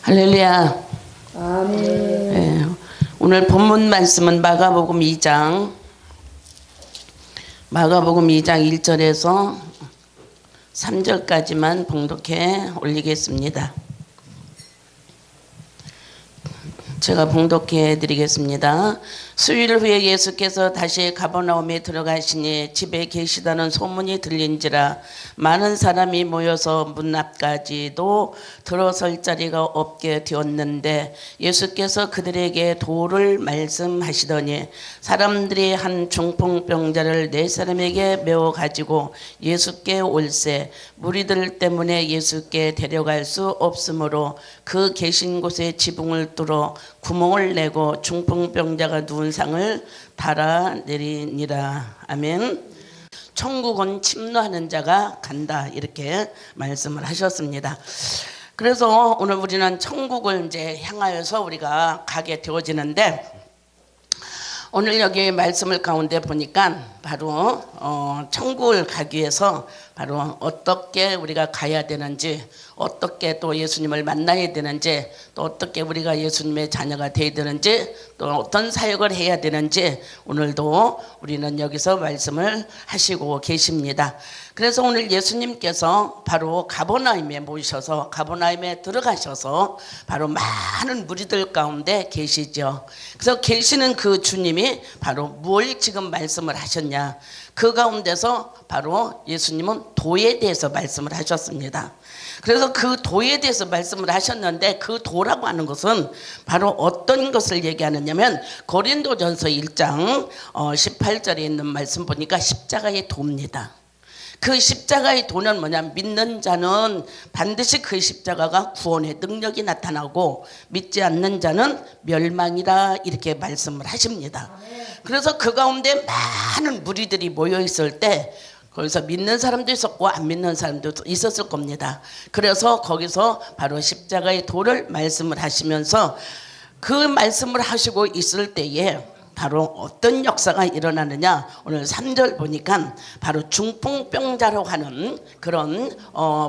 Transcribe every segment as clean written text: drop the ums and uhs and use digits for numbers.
할렐루야. 아멘. 네, 오늘 본문 말씀은 마가복음 2장 1절에서 3절까지만 봉독해 올리겠습니다. 제가 봉독해 드리겠습니다. 수일 후에 예수께서 다시 가버나움에 들어가시니 집에 계시다는 소문이 들린지라 많은 사람이 모여서 문 앞까지도 들어설 자리가 없게 되었는데 예수께서 그들에게 도를 말씀하시더니 사람들이 한 중풍병자를 4사람에게 메워 가지고 예수께 올세 무리들 때문에 예수께 데려갈 수 없으므로 그 계신 곳에 지붕을 뚫어 구멍을 내고 중풍병자가 누운 상을 달아내리니라. 아멘. 천국은 침노하는 자가 간다, 이렇게 말씀을 하셨습니다. 그래서 오늘 우리는 천국을 이제 향하여서 우리가 가게 되어지는데, 오늘 여기 말씀을 가운데 보니까 바로 천국을 가기 위해서 바로 어떻게 우리가 가야 되는지, 어떻게 또 예수님을 만나야 되는지, 또 어떻게 우리가 예수님의 자녀가 되어야 되는지, 또 어떤 사역을 해야 되는지 오늘도 우리는 여기서 말씀을 하시고 계십니다. 그래서 오늘 예수님께서 바로 가버나움에 모이셔서 가버나움에 들어가셔서 바로 많은 무리들 가운데 계시죠. 그래서 계시는 그 주님이 바로 뭘 지금 말씀을 하셨냐, 그 가운데서 바로 예수님은 도에 대해서 말씀을 하셨습니다. 그래서 그 도에 대해서 말씀을 하셨는데, 그 도라고 하는 것은 바로 어떤 것을 얘기하느냐면 고린도전서 1장 18절에 있는 말씀 보니까 십자가의 도입니다. 그 십자가의 도는 뭐냐, 믿는 자는 반드시 그 십자가가 구원의 능력이 나타나고 믿지 않는 자는 멸망이라, 이렇게 말씀을 하십니다. 그래서 그 가운데 많은 무리들이 모여 있을 때 거기서 믿는 사람도 있었고 안 믿는 사람도 있었을 겁니다. 그래서 거기서 바로 십자가의 도를 말씀을 하시면서 그 말씀을 하시고 있을 때에 바로 어떤 역사가 일어나느냐, 오늘 3절 보니까 바로 중풍병자라고 하는 그런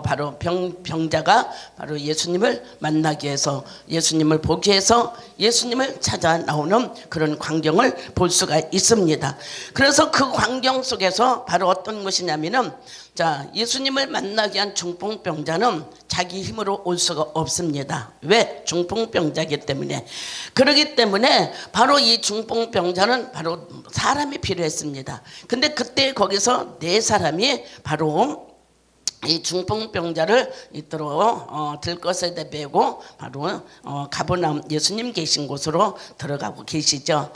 바로 병자가 바로 예수님을 만나기 위해서, 예수님을 보기 위해서 예수님을 찾아 나오는 그런 광경을 볼 수가 있습니다. 그래서 그 광경 속에서 바로 어떤 것이냐면은, 자, 예수님을 만나기 위한 중풍병자는 자기 힘으로 올 수가 없습니다. 왜? 중풍병자이기 때문에. 그렇기 때문에 바로 이 중풍병자는 바로 사람이 필요했습니다. 근데 그때 거기서 4사람이 바로 이 중풍병자를 이끌어 들것에 메고 바로 가버나움 예수님 계신 곳으로 들어가고 계시죠.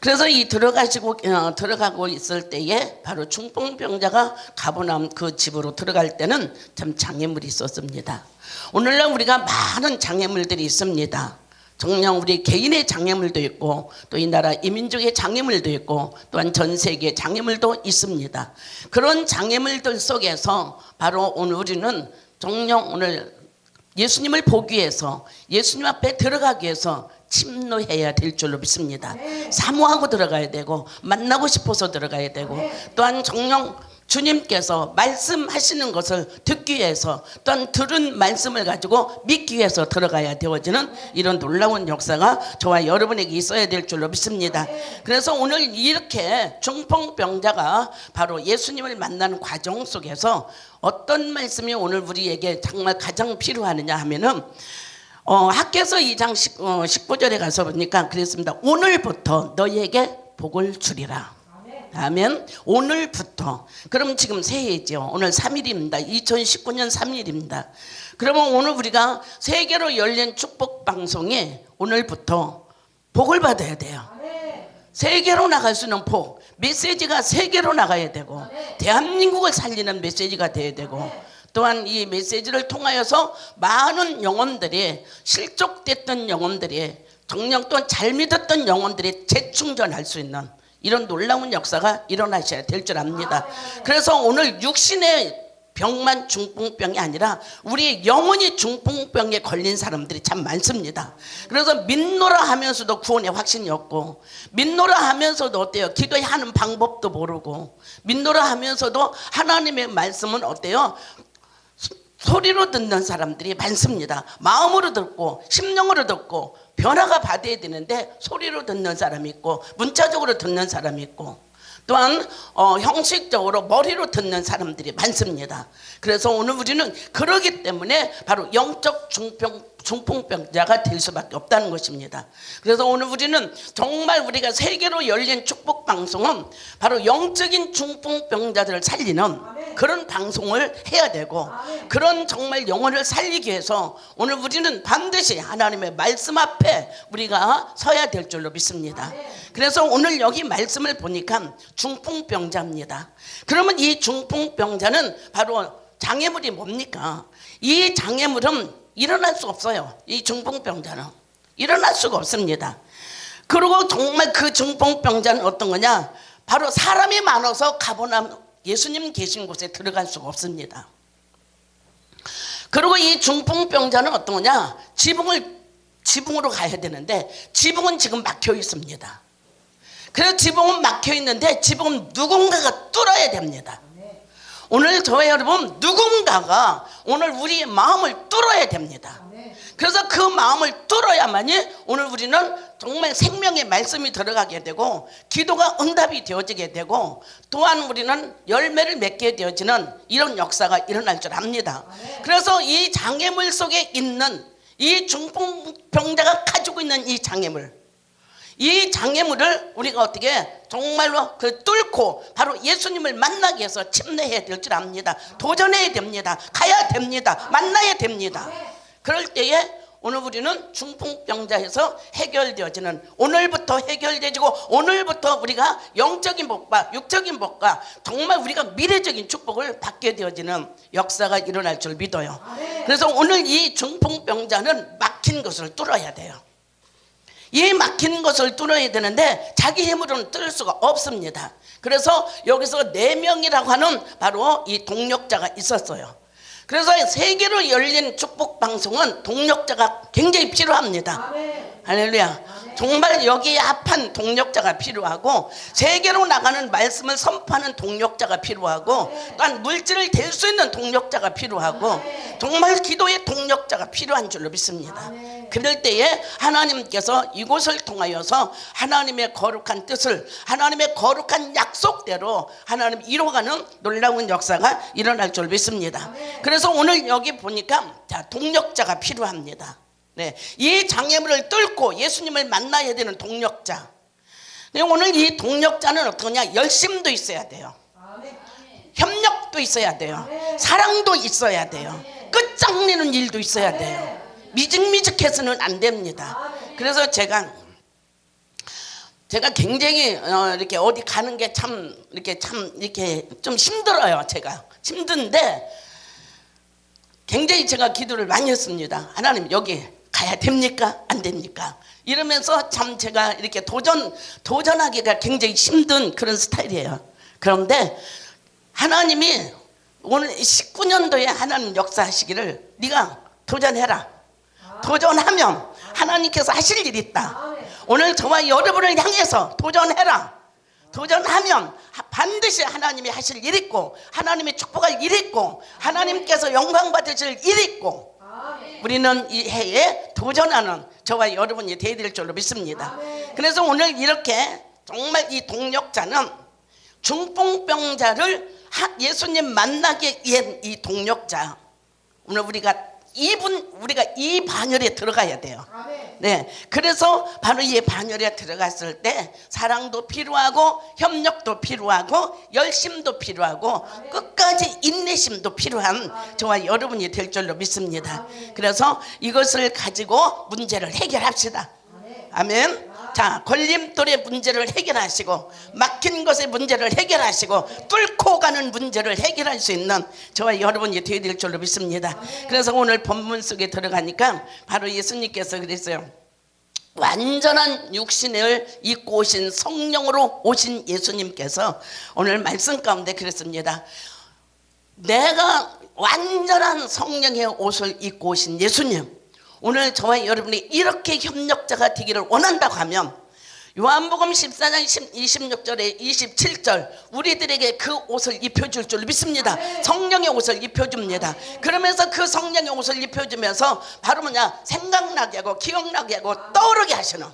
그래서 이 들어가고 있을 때에 바로 중풍병자가 가버나움 그 집으로 들어갈 때는 참 장애물이 있었습니다. 오늘날 우리가 많은 장애물들이 있습니다. 정녕 우리 개인의 장애물도 있고, 또 이 나라 이민족의 장애물도 있고, 또한 전 세계의 장애물도 있습니다. 그런 장애물들 속에서 바로 오늘 우리는 정녕 오늘 예수님을 보기 위해서, 예수님 앞에 들어가기 위해서 침노해야 될 줄로 믿습니다. 사모하고 들어가야 되고, 만나고 싶어서 들어가야 되고, 또한 정녕 주님께서 말씀하시는 것을 듣기 위해서, 또한 들은 말씀을 가지고 믿기 위해서 들어가야 되어지는 이런 놀라운 역사가 저와 여러분에게 있어야 될 줄로 믿습니다. 그래서 오늘 이렇게 중풍병자가 바로 예수님을 만나는 과정 속에서 어떤 말씀이 오늘 우리에게 정말 가장 필요하느냐 하면은, 학개서 2장 19절에 가서 보니까 그랬습니다. 오늘부터 너희에게 복을 주리라. 아멘. 오늘부터. 그럼 지금 새해죠. 오늘 3일입니다. 2019년 3일입니다. 그러면 오늘 우리가 세계로 열린 축복 방송에 오늘부터 복을 받아야 돼요. 세계로 나갈 수 있는 복, 메시지가 세계로 나가야 되고, 대한민국을 살리는 메시지가 돼야 되고, 또한 이 메시지를 통하여서 많은 영혼들이, 실족됐던 영혼들이, 정녕 또한 잘 믿었던 영혼들이 재충전할 수 있는 이런 놀라운 역사가 일어나셔야 될 줄 압니다. 그래서 오늘 육신의 병만 중풍병이 아니라 우리 영혼이 중풍병에 걸린 사람들이 참 많습니다. 그래서 믿노라 하면서도 구원의 확신이 없고, 믿노라 하면서도 어때요? 기도해야 하는 방법도 모르고, 믿노라 하면서도 하나님의 말씀은 어때요? 소리로 듣는 사람들이 많습니다. 마음으로 듣고 심령으로 듣고 변화가 받아야 되는데 소리로 듣는 사람이 있고 문자적으로 듣는 사람이 있고 또한 형식적으로 머리로 듣는 사람들이 많습니다. 그래서 오늘 우리는 그러기 때문에 바로 영적 중풍병자가 될 수밖에 없다는 것입니다. 그래서 오늘 우리는 정말 우리가 세계로 열린 축복 방송은 바로 영적인 중풍병자들을 살리는 그런 방송을 해야 되고 그런 정말 영혼을 살리기 위해서 오늘 우리는 반드시 하나님의 말씀 앞에 우리가 서야 될 줄로 믿습니다. 그래서 오늘 여기 말씀을 보니까 중풍병자입니다. 그러면 이 중풍병자는 바로 장애물이 뭡니까? 이 장애물은 일어날 수 없어요. 이 중풍병자는 일어날 수가 없습니다. 그리고 정말 그 중풍병자는 어떤 거냐? 바로 사람이 많아서 가보나 예수님 계신 곳에 들어갈 수가 없습니다. 그리고 이 중풍병자는 어떤 거냐? 지붕으로 가야 되는데 지붕은 지금 막혀 있습니다. 그래서 지붕은 막혀 있는데 지붕은 누군가가 뚫어야 됩니다. 오늘 저와 여러분 누군가가 오늘 우리의 마음을 뚫어야 됩니다. 그래서 그 마음을 뚫어야만이 오늘 우리는 정말 생명의 말씀이 들어가게 되고 기도가 응답이 되어지게 되고 또한 우리는 열매를 맺게 되어지는 이런 역사가 일어날 줄 압니다. 그래서 이 장애물 속에 있는 이 중풍병자가 가지고 있는 이 장애물을 우리가 어떻게 정말로 뚫고 바로 예수님을 만나기 위해서 침례해야 될 줄 압니다. 도전해야 됩니다. 가야 됩니다. 만나야 됩니다. 그럴 때에 오늘 우리는 중풍병자에서 해결되어지는 오늘부터 해결되어지고 오늘부터 우리가 영적인 복과 육적인 복과 정말 우리가 미래적인 축복을 받게 되어지는 역사가 일어날 줄 믿어요. 그래서 오늘 이 중풍병자는 막힌 것을 뚫어야 돼요. 이 막힌 것을 뚫어야 되는데 자기 힘으로는 뚫을 수가 없습니다. 그래서 여기서 4명이라고 하는 바로 이 동력자가 있었어요. 그래서 세계로 열린 축복 방송은 동력자가 굉장히 필요합니다. 할렐루야. 정말 여기에 합한 동력자가 필요하고 세계로 나가는 말씀을 선포하는 동력자가 필요하고 또한 물질을 댈 수 있는 동력자가 필요하고 정말 기도의 동력자가 필요한 줄로 믿습니다. 그럴 때에 하나님께서 이곳을 통하여서 하나님의 거룩한 뜻을 하나님의 거룩한 약속대로 하나님 이루어가는 놀라운 역사가 일어날 줄 믿습니다. 그래서 오늘 여기 보니까 동력자가 필요합니다. 네, 이 장애물을 뚫고 예수님을 만나야 되는 동력자. 오늘 이 동력자는 어떠냐? 열심도 있어야 돼요. 협력도 있어야 돼요. 사랑도 있어야 돼요. 끝장내는 일도 있어야 돼요. 미직미직해서는 안 됩니다. 그래서 제가 굉장히 이렇게 어디 가는 게 참 이렇게 좀 힘들어요. 제가 힘든데 굉장히 제가 기도를 많이 했습니다. 하나님 여기 가야 됩니까? 안 됩니까? 이러면서 참 제가 이렇게 도전하기가 굉장히 힘든 그런 스타일이에요. 그런데 하나님이 오늘 19년도에 하나님 역사하시기를 네가 도전해라. 도전하면 하나님께서 하실 일이 있다. 오늘 저와 여러분을 향해서 도전해라. 도전하면 반드시 하나님이 하실 일이 있고 하나님이 축복할 일이 있고 하나님께서 영광 받으실 일이 있고 우리는 이 해에 도전하는 저와 여러분이 되어야 될 줄로 믿습니다. 그래서 오늘 이렇게 정말 이 동력자는 중풍병자를 예수님 만나기 위한 이 동력자. 오늘 우리가 이 반열에 들어가야 돼요. 네, 그래서 바로 이 반열에 들어갔을 때 사랑도 필요하고 협력도 필요하고 열심도 필요하고 끝까지 인내심도 필요한 저와 여러분이 될 줄로 믿습니다. 그래서 이것을 가지고 문제를 해결합시다. 아멘. 자, 걸림돌의 문제를 해결하시고 막힌 것의 문제를 해결하시고 뚫고 가는 문제를 해결할 수 있는 저와 여러분이 되어야 될 줄로 믿습니다. 그래서 오늘 본문 속에 들어가니까 바로 예수님께서 그랬어요. 완전한 육신을 입고 오신 성령으로 오신 예수님께서 오늘 말씀 가운데 그랬습니다. 내가 완전한 성령의 옷을 입고 오신 예수님, 오늘 저와 여러분이 이렇게 협력자가 되기를 원한다고 하면 요한복음 14장 26절에 27절 우리들에게 그 옷을 입혀줄 줄 믿습니다. 성령의 옷을 입혀줍니다. 그러면서 그 성령의 옷을 입혀주면서 바로 뭐냐, 생각나게 하고 기억나게 하고 떠오르게 하시는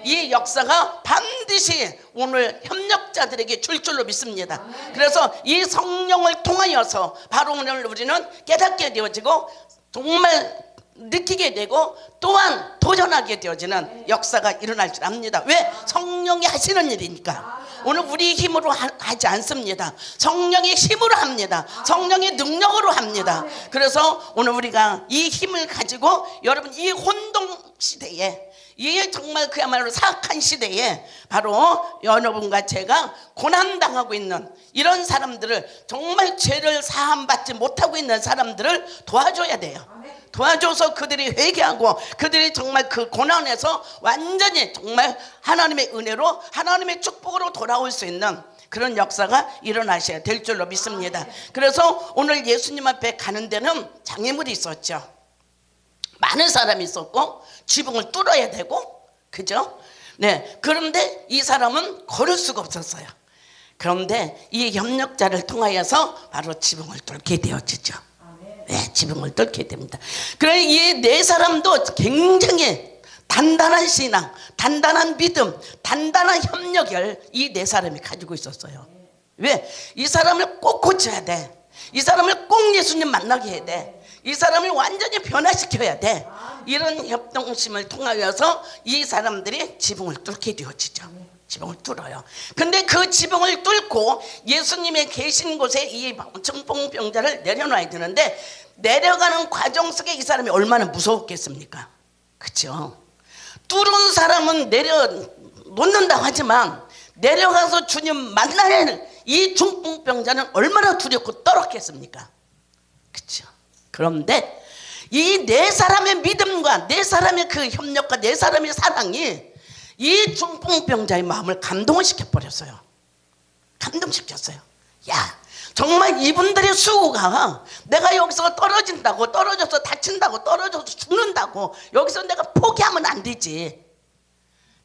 이 역사가 반드시 오늘 협력자들에게 줄 줄로 믿습니다. 그래서 이 성령을 통하여서 바로 오늘 우리는 깨닫게 되어지고 정말 느끼게 되고 또한 도전하게 되어지는 역사가 일어날 줄 압니다. 왜? 성령이 하시는 일이니까. 오늘 우리 힘으로 하지 않습니다. 성령의 힘으로 합니다. 성령의 능력으로 합니다. 그래서 오늘 우리가 이 힘을 가지고 여러분 이 혼동 시대에, 이 정말 그야말로 사악한 시대에 바로 여러분과 제가 고난당하고 있는 이런 사람들을, 정말 죄를 사함받지 못하고 있는 사람들을 도와줘야 돼요. 도와줘서 그들이 회개하고 그들이 정말 그 고난에서 완전히 정말 하나님의 은혜로, 하나님의 축복으로 돌아올 수 있는 그런 역사가 일어나셔야 될 줄로 믿습니다. 그래서 오늘 예수님 앞에 가는 데는 장애물이 있었죠. 많은 사람이 있었고 지붕을 뚫어야 되고, 그죠? 네. 그런데 이 사람은 걸을 수가 없었어요. 그런데 이 협력자를 통하여서 바로 지붕을 뚫게 되어지죠. 네, 지붕을 뚫게 됩니다. 그래, 이 네 사람도 굉장히 단단한 신앙, 단단한 믿음, 단단한 협력을 이 네 사람이 가지고 있었어요. 왜? 이 사람을 꼭 고쳐야 돼. 이 사람을 꼭 예수님 만나게 해야 돼. 이 사람을 완전히 변화시켜야 돼. 이런 협동심을 통하여서 이 사람들이 지붕을 뚫게 되어지죠. 지붕을 뚫어요. 근데 그 지붕을 뚫고 예수님의 계신 곳에 이 중풍병자를 내려놔야 되는데, 내려가는 과정 속에 이 사람이 얼마나 무서웠겠습니까? 그렇죠? 뚫은 사람은 내려놓는다고 하지만 내려가서 주님 만날 이 중풍병자는 얼마나 두렵고 떨었겠습니까? 그렇죠? 그런데 이 네 사람의 믿음과 네 사람의 그 협력과 네 사람의 사랑이 이 중풍병자의 마음을 감동을 시켜버렸어요. 감동시켰어요. 야, 정말 이분들의 수고가 내가 여기서 떨어진다고, 떨어져서 다친다고, 떨어져서 죽는다고 여기서 내가 포기하면 안 되지.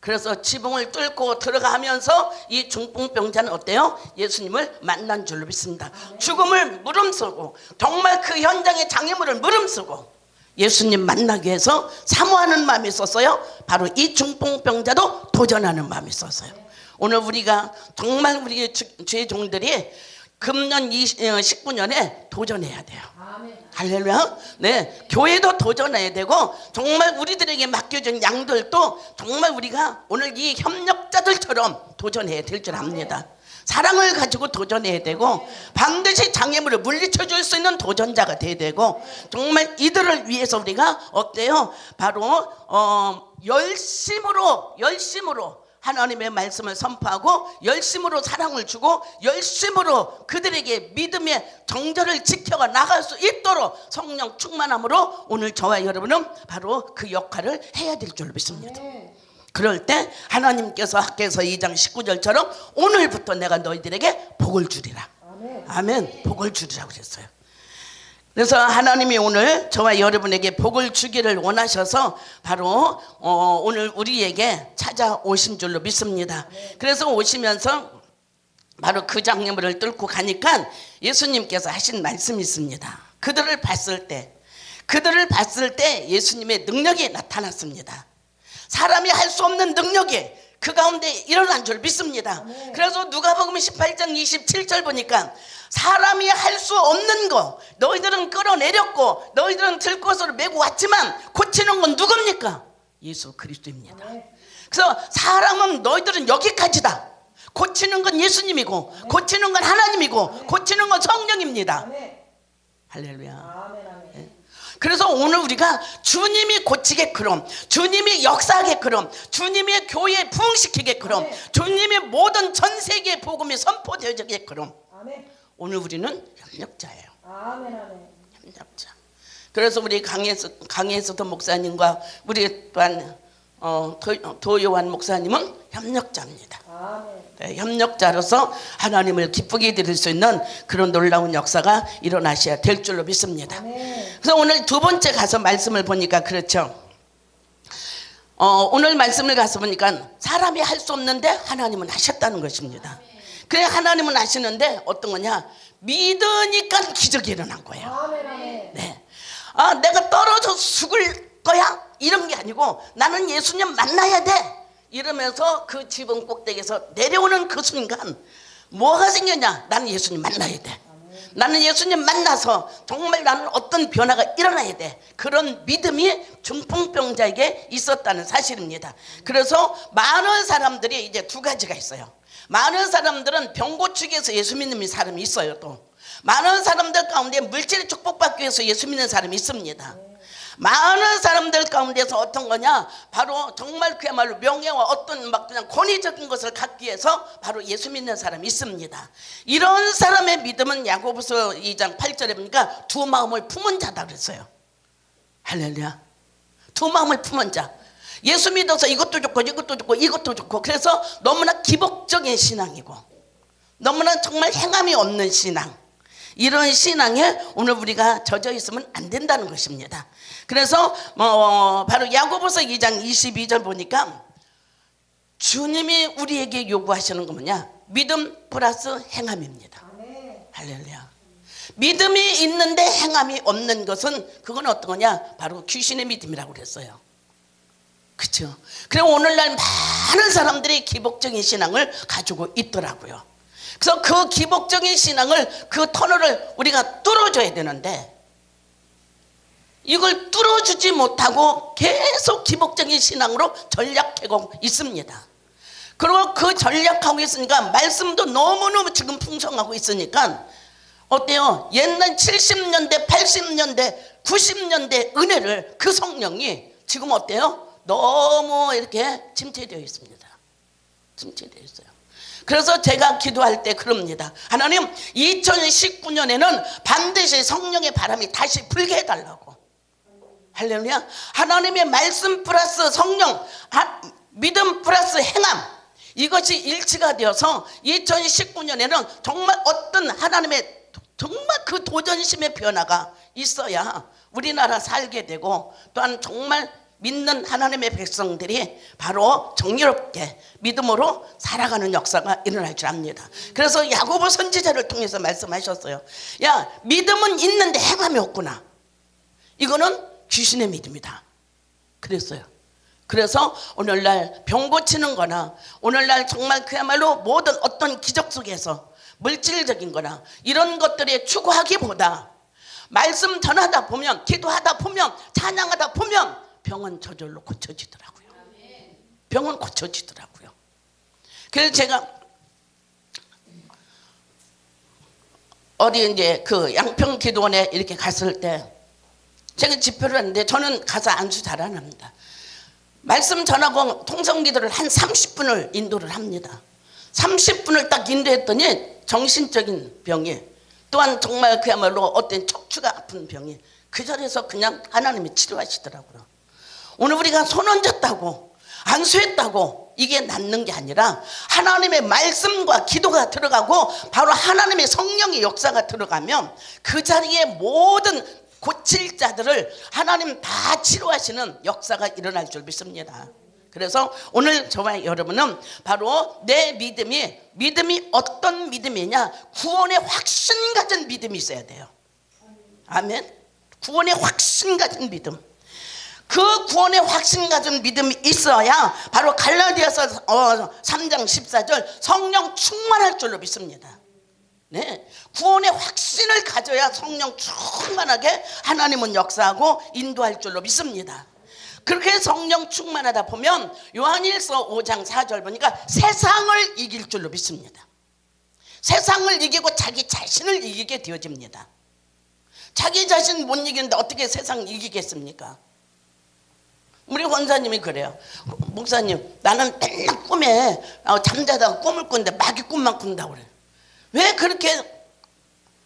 그래서 지붕을 뚫고 들어가면서 이 중풍병자는 어때요? 예수님을 만난 줄로 믿습니다. 죽음을 무릅쓰고 정말 그 현장의 장애물을 무릅쓰고 예수님 만나기 위해서 사모하는 마음이 있었어요. 바로 이 중풍병자도 도전하는 마음이 있었어요. 오늘 우리가 정말 우리 주의 종들이 금년 19년에 도전해야 돼요. 할렐루야. 네, 교회도 도전해야 되고 정말 우리들에게 맡겨진 양들도 정말 우리가 오늘 이 협력자들처럼 도전해야 될 줄 압니다. 사랑을 가지고 도전해야 되고 반드시 장애물을 물리쳐 줄 수 있는 도전자가 돼야 되고, 정말 이들을 위해서 우리가 어때요? 바로 열심으로 하나님의 말씀을 선포하고 열심으로 사랑을 주고 열심으로 그들에게 믿음의 정절을 지켜가 나갈 수 있도록 성령 충만함으로 오늘 저와 여러분은 바로 그 역할을 해야 될 줄 믿습니다. 그럴 때 하나님께서 학개서 2장 19절처럼 오늘부터 내가 너희들에게 복을 주리라. 아멘. 복을 주리라고 그랬어요. 그래서 하나님이 오늘 저와 여러분에게 복을 주기를 원하셔서 바로 오늘 우리에게 찾아오신 줄로 믿습니다. 그래서 오시면서 바로 그 장애물을 뚫고 가니까 예수님께서 하신 말씀이 있습니다. 그들을 봤을 때 예수님의 능력이 나타났습니다. 사람이 할 수 없는 능력이 그 가운데 일어난 줄 믿습니다. 그래서 누가복음 18장 27절 보니까 사람이 할 수 없는 거 너희들은 끌어내렸고 너희들은 들것으로 메고 왔지만 고치는 건 누굽니까? 예수 그리스도입니다. 그래서 사람은 너희들은 여기까지다. 고치는 건 예수님이고 고치는 건 하나님이고 고치는 건 성령입니다. 할렐루야. 그래서 오늘 우리가 주님이 고치게끔, 주님이 역사하게끔, 주님의 교회에 부흥시키게끔, 주님의 모든 전 세계의 복음이 선포되어지게끔 오늘 우리는 협력자예요. 협력자. 그래서 우리 강혜서도 목사님과 우리 또한 도요한 목사님은 협력자입니다. 네, 협력자로서 하나님을 기쁘게 드릴 수 있는 그런 놀라운 역사가 일어나셔야 될 줄로 믿습니다. 그래서 오늘 두 번째 가서 말씀을 보니까 그렇죠. 오늘 말씀을 가서 보니까 사람이 할 수 없는데 하나님은 하셨다는 것입니다. 그래 하나님은 하시는데 어떤 거냐? 믿으니까 기적이 일어난 거예요. 네. 내가 떨어져 죽을 거야? 이런 게 아니고 나는 예수님 만나야 돼. 이러면서 그 지붕 꼭대기에서 내려오는 그 순간 뭐가 생겼냐? 나는 예수님 만나야 돼. 나는 예수님 만나서 정말 나는 어떤 변화가 일어나야 돼. 그런 믿음이 중풍병자에게 있었다는 사실입니다. 그래서 많은 사람들이 이제 두 가지가 있어요. 많은 사람들은 병 고치기 위해서 예수 믿는 사람이 있어요. 또 많은 사람들 가운데 물질의 축복받기 위해서 예수 믿는 사람이 있습니다. 많은 사람들 가운데서 어떤 거냐? 바로 정말 그야말로 명예와 어떤 막 그냥 권위적인 것을 갖기 위해서 바로 예수 믿는 사람이 있습니다. 이런 사람의 믿음은 야고보서 2장 8절에 보니까 두 마음을 품은 자다 그랬어요. 할렐루야. 두 마음을 품은 자. 예수 믿어서 이것도 좋고 이것도 좋고 이것도 좋고 그래서 너무나 기복적인 신앙이고 너무나 정말 행함이 없는 신앙. 이런 신앙에 오늘 우리가 젖어 있으면 안 된다는 것입니다. 그래서 바로 야고보서 2장 22절 보니까 주님이 우리에게 요구하시는 거 뭐냐? 믿음 플러스 행함입니다. 할렐루야. 믿음이 있는데 행함이 없는 것은 그건 어떤 거냐? 바로 귀신의 믿음이라고 그랬어요. 그렇죠? 그리고 오늘날 많은 사람들이 기복적인 신앙을 가지고 있더라고요. 그래서 그 기복적인 신앙을 그 터널을 우리가 뚫어줘야 되는데 이걸 뚫어주지 못하고 계속 기복적인 신앙으로 전략하고 있습니다. 그리고 그 전략하고 있으니까 말씀도 너무너무 지금 풍성하고 있으니까 어때요? 옛날 70년대 80년대 90년대 은혜를 그 성령이 지금 어때요? 너무 이렇게 침체되어 있습니다. 침체되어 있어요. 그래서 제가 기도할 때 그럽니다. 하나님 2019년에는 반드시 성령의 바람이 다시 불게 해달라고. 할렐루야. 하나님의 말씀 플러스 성령, 믿음 플러스 행함, 이것이 일치가 되어서 2019년에는 정말 어떤 하나님의 정말 그 도전심의 변화가 있어야 우리나라 살게 되고 또한 정말 믿는 하나님의 백성들이 바로 정의롭게 믿음으로 살아가는 역사가 일어날 줄 압니다. 그래서 야고보 선지자를 통해서 말씀하셨어요. 야, 믿음은 있는데 행함이 없구나. 이거는 귀신의 믿음이다. 그랬어요. 그래서 오늘날 병 고치는 거나 오늘날 정말 그야말로 모든 어떤 기적 속에서 물질적인 거나 이런 것들에 추구하기보다 말씀 전하다 보면 기도하다 보면 찬양하다 보면 병은 저절로 고쳐지더라고요. 병은 고쳐지더라고요. 그래서 제가 어디 이제 그 양평 기도원에 이렇게 갔을 때 제가 집회를 했는데 저는 가서 안수 잘 안 합니다. 말씀 전하고 통성 기도를 한 30분을 인도를 합니다. 30분을 딱 인도했더니 정신적인 병이 또한 정말 그야말로 어떤 척추가 아픈 병이 그 자리에서 그냥 하나님이 치료하시더라고요. 오늘 우리가 손 얹었다고 안수했다고 이게 낫는 게 아니라 하나님의 말씀과 기도가 들어가고 바로 하나님의 성령의 역사가 들어가면 그 자리에 모든 고칠 자들을 하나님 다 치료하시는 역사가 일어날 줄 믿습니다. 그래서 오늘 저와 여러분은 바로 내 믿음이 어떤 믿음이냐? 구원의 확신 가진 믿음이 있어야 돼요. 아멘. 구원의 확신 가진 믿음. 그 구원의 확신 가진 믿음이 있어야 바로 갈라디아서 3장 14절 성령 충만할 줄로 믿습니다. 네, 구원의 확신을 가져야 성령 충만하게 하나님은 역사하고 인도할 줄로 믿습니다. 그렇게 성령 충만하다 보면 요한일서 5장 4절 보니까 세상을 이길 줄로 믿습니다. 세상을 이기고 자기 자신을 이기게 되어집니다. 자기 자신 못 이기는데 어떻게 세상을 이기겠습니까? 우리 권사님이 그래요. 목사님, 나는 맨날 꿈에 잠자다가 꿈을 꾸는데 마귀 꿈만 꾼다고 그래요. 왜 그렇게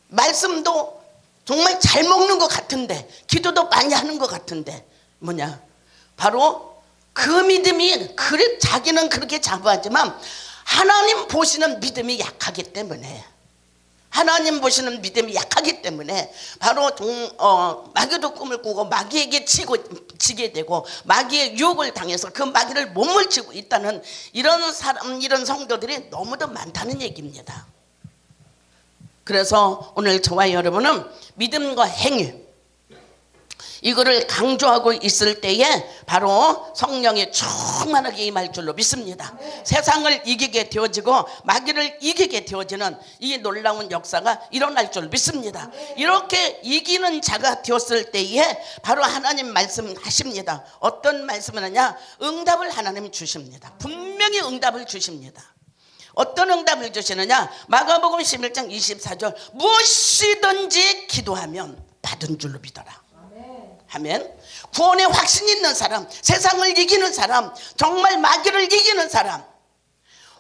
말씀도 정말 잘 먹는 것 같은데 기도도 많이 하는 것 같은데 뭐냐? 바로 그 믿음이 그래 자기는 그렇게 자부하지만 하나님 보시는 믿음이 약하기 때문에 하나님 보시는 믿음이 약하기 때문에 바로 마귀도 꿈을 꾸고 마귀에게 지게 되고 마귀의 유혹을 당해서 그 마귀를 못 물치고 있다는 이런 사람, 이런 성도들이 너무도 많다는 얘기입니다. 그래서 오늘 저와 여러분은 믿음과 행위, 이거를 강조하고 있을 때에 바로 성령이 충만하게 임할 줄로 믿습니다. 세상을 이기게 되어지고 마귀를 이기게 되어지는 이 놀라운 역사가 일어날 줄 믿습니다. 이렇게 이기는 자가 되었을 때에 바로 하나님 말씀하십니다. 어떤 말씀을 하냐? 응답을 하나님이 주십니다. 분명히 응답을 주십니다. 어떤 응답을 주시느냐? 마가복음 11장 24절, 무엇이든지 기도하면 받은 줄로 믿어라 하면, 구원의 확신이 있는 사람, 세상을 이기는 사람, 정말 마귀를 이기는 사람,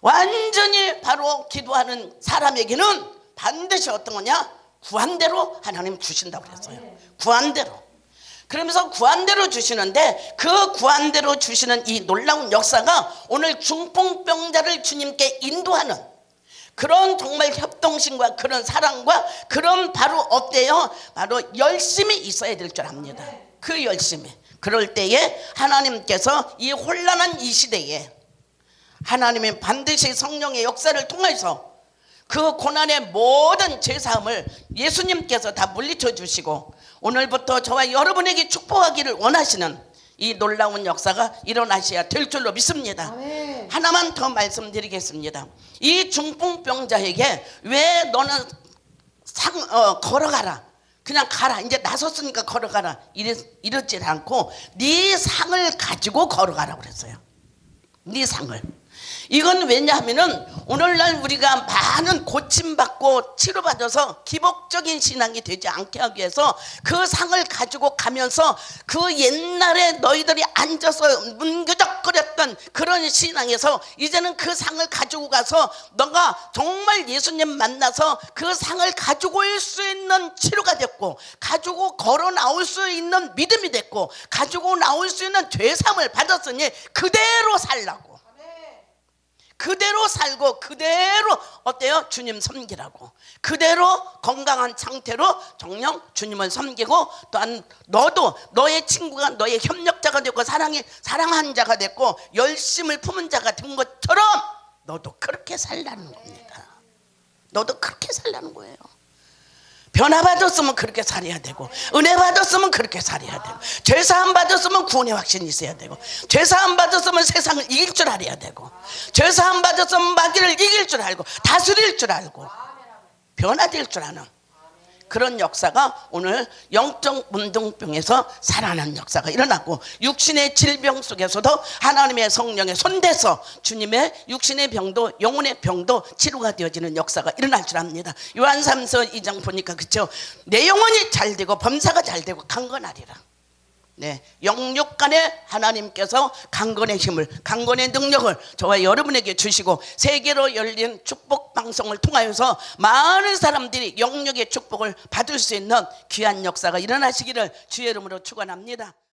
완전히 바로 기도하는 사람에게는 반드시 어떤 거냐? 구한대로 하나님 주신다고 그랬어요. 구한대로. 그러면서 구한대로 주시는데, 그 구한대로 주시는 이 놀라운 역사가 오늘 중풍병자를 주님께 인도하는 그런 정말 협동심과 그런 사랑과 그런 바로 어때요? 바로 열심이 있어야 될 줄 압니다. 그 열심이. 그럴 때에 하나님께서 이 혼란한 이 시대에 하나님이 반드시 성령의 역사를 통해서 그 고난의 모든 죄사함을 예수님께서 다 물리쳐 주시고 오늘부터 저와 여러분에게 축복하기를 원하시는 이 놀라운 역사가 일어나셔야 될 줄로 믿습니다. 아멘. 하나만 더 말씀드리겠습니다. 이 중풍병자에게 왜 너는 걸어가라, 그냥 가라, 이제 나섰으니까 걸어가라 이러지 않고 네 상을 가지고 걸어가라고 그랬어요. 네 상을. 이건 왜냐하면은 오늘날 우리가 많은 고침받고 치료받아서 기복적인 신앙이 되지 않게 하기 위해서 그 상을 가지고 가면서 그 옛날에 너희들이 앉아서 문교적거렸던 그런 신앙에서 이제는 그 상을 가지고 가서 너가 정말 예수님 만나서 그 상을 가지고 올 수 있는 치료가 됐고, 가지고 걸어 나올 수 있는 믿음이 됐고, 가지고 나올 수 있는 죄사함을 받았으니 그대로 살라고, 그대로 살고 그대로 어때요? 주님 섬기라고, 그대로 건강한 상태로 정녕 주님을 섬기고, 또한 너도 너의 친구가 너의 협력자가 됐고 사랑한 자가 됐고 열심을 품은 자가 된 것처럼 너도 그렇게 살라는 겁니다. 너도 그렇게 살라는 거예요. 변화 받았으면 그렇게 살아야 되고, 은혜 받았으면 그렇게 살아야 되고, 죄사함 받았으면 구원의 확신이 있어야 되고, 죄사함 받았으면 세상을 이길 줄 알아야 되고, 죄사함 받았으면 마귀를 이길 줄 알고 다스릴 줄 알고 변화될 줄 아는 그런 역사가 오늘 영적 문둥병에서 살아나는 역사가 일어나고, 육신의 질병 속에서도 하나님의 성령에 손대서 주님의 육신의 병도 영혼의 병도 치료가 되어지는 역사가 일어날 줄 압니다. 요한 3서 2장 보니까 그렇죠. 내 영혼이 잘 되고 범사가 잘 되고 강건하리라. 네, 영육 간에 하나님께서 강건의 힘을, 강건의 능력을 저와 여러분에게 주시고 세계로 열린 축복 방송을 통하여서 많은 사람들이 영육의 축복을 받을 수 있는 귀한 역사가 일어나시기를 주의 이름으로 축원합니다.